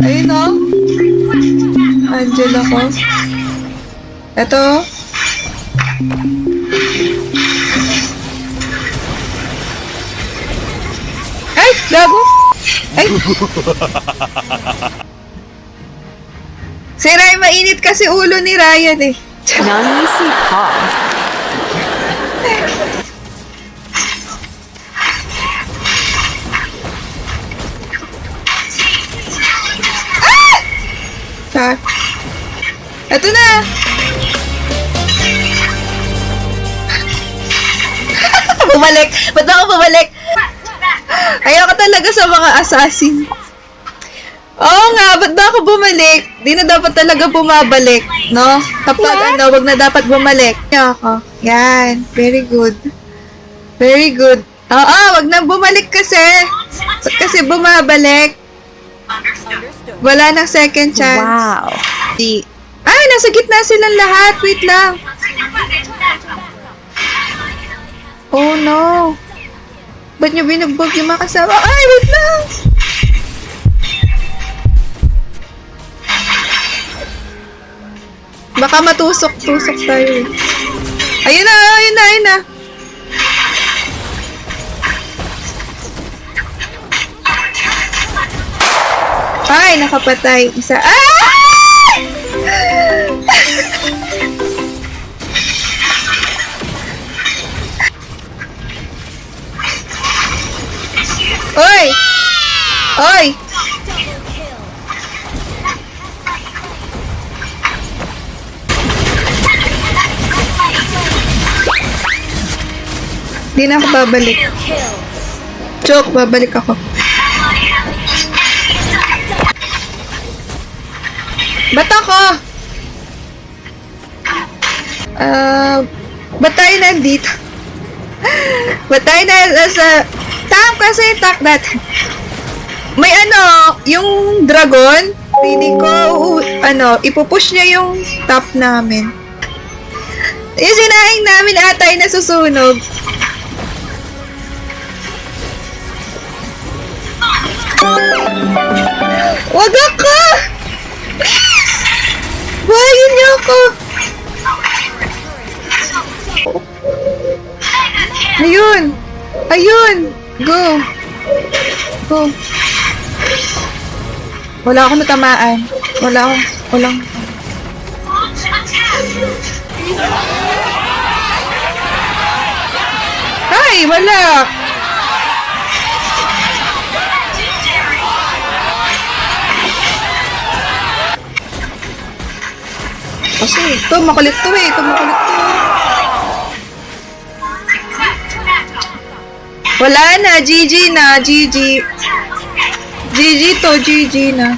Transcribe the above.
Ayun o. Angela ko. Ito. Ay! Gago! Ay! Si Ray, mainit kasi ulo ni Ryan eh. Nani si Pa. Ah! Ito na! Bumalik! Ba't ako bumalik? Ayoko talaga sa mga assassin. Oo nga, ba't ba ako bumalik? Di na dapat talaga bumabalik, no? Kapag wag na dapat bumalik. Ako. Yan. Very good. Very good. Oo, wag na bumalik kasi. Ba't kasi bumabalik? Wala nang second chance. Wow. Ay, nasa gitna silang lahat. Wait lang. Oh no. Ba't nyo binugbog yung mga kasama? Ay, wait lang. Baka matusok-tusok tayo eh. Ayun na, ayun na, ayun na. Ay, nakapatay. Isa. Ay! Oy! Oy! Di na ako babalik. Choke, babalik ako. Ba't ako? Ba't tayo nandito? Ba't tayo nasa... Tam kasi tak natin. May ano, yung dragon, feeling ko, ipupush niya yung top namin. Yung sinaing namin ata ay nasusunog. Wag ako! Bayan niyo ako! Ayun! Ayun! Go! Go! Wala akong natamaan. Walang... Ay! Wala! Kasi ito, makulit to eh. Wala na, GG na, GG. GG to, GG na.